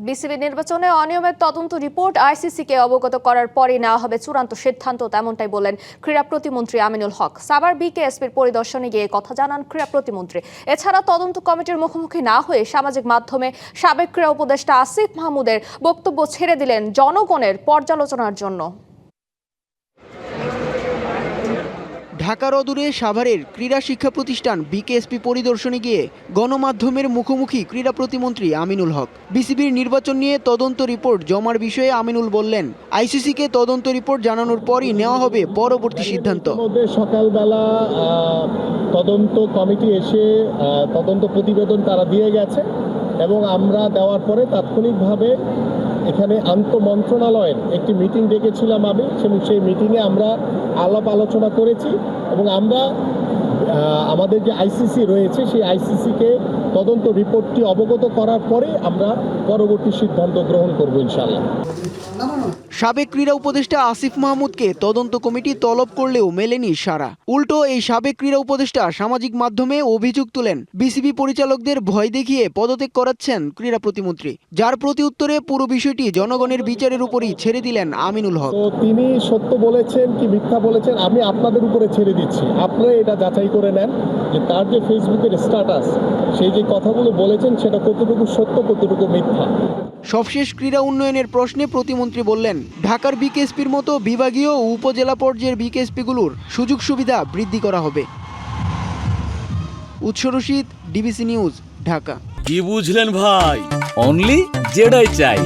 BCB নির্বাচনে অনিয়মের তদন্ত রিপোর্ট আইসিসিকে অবগত করার পরই নেওয়া হবে চূড়ান্ত সিদ্ধান্ত, তেমনটাই বলেন ক্রীড়া প্রতিমন্ত্রী আমিনুল হক। সাভার বিকেএসপির পরিদর্শনে গিয়ে কথা জানান ক্রীড়া প্রতিমন্ত্রী। এছাড়া তদন্ত কমিটির মুখোমুখি না হয়ে সামাজিক মাধ্যমে সাবেক ক্রীড়া উপদেষ্টা আসিফ মাহমুদের বক্তব্য ছেড়ে দিলেন জনগণের পর্যালোচনার জন্য। ঢাকার অদূরে সাভারের ক্রীড়া শিক্ষা প্রতিষ্ঠান বিকেএসপি পরিদর্শনে গিয়ে গণমাধ্যমের মুখোমুখি ক্রীড়া প্রতিমন্ত্রী আমিনুল হক। বিসিবির নির্বাচন নিয়ে তদন্ত রিপোর্ট জমার বিষয়ে আমিনুল বললেন, আইসিসিকে তদন্ত রিপোর্ট জানানোর পরই নেওয়া হবে পরবর্তী সিদ্ধান্ত। সকালবেলা তদন্ত কমিটি এসে তদন্ত প্রতিবেদন তারা দিয়ে গেছে এবং আমরা দেওয়ার পরে তাৎক্ষণিকভাবে এখানে আন্তঃমন্ত্রণালয়ের একটি মিটিং ডেকেছিলাম আমি, এবং সেই মিটিংয়ে আমরা আলাপ আলোচনা করেছি এবং আমরা আমাদের যে আইসিসি রয়েছে সেই আইসিসিকে তদন্ত রিপোর্টটি অবগত করার পরে আমরা পরবর্তী সিদ্ধান্ত গ্রহণ করব ইনশাআল্লাহ। সাবেক ক্রীড়া উপদেষ্টা আসিফ মাহমুদকে তদন্ত কমিটি তলব করলেও মেলেনি সাড়া। উল্টো এই সাবেক ক্রীড়া উপদেষ্টা সামাজিক মাধ্যমে অভিযোগ তুলেন বিসিবি পরিচালকদের ভয় দেখিয়ে পদত্যাগ করাচ্ছেন ক্রীড়া প্রতিমন্ত্রী, যার প্রতি উত্তরে পুরো বিষয়টি জনগণের বিচারের উপরই ছেড়ে দিলেন আমিনুল হক। তো তিনি সত্য বলেছেন কি মিথ্যা বলেছেন আমি আপনাদের উপরে ছেড়ে দিচ্ছি, আপনারা এটা যাচাই করে নেন যে তার যে ফেসবুকের স্ট্যাটাস, সেই যে কথাগুলো বলেছেন সেটা কতটুকু সত্য কতটুকু মিথ্যা। সবশেষ ক্রীড়া উন্নয়নের প্রশ্নে প্রতিমন্ত্রী বললেন, ঢাকার বিকেএসপির মতো বিভাগীয় ও উপজেলা পর্যায়ের বিকেএসপিগুলোর সুযোগ সুবিধা বৃদ্ধি করা হবে। উৎস রশিদ, ডিবিসি নিউজ, ঢাকা। কি বুঝলেন ভাই? অনলি যেটাই চাই।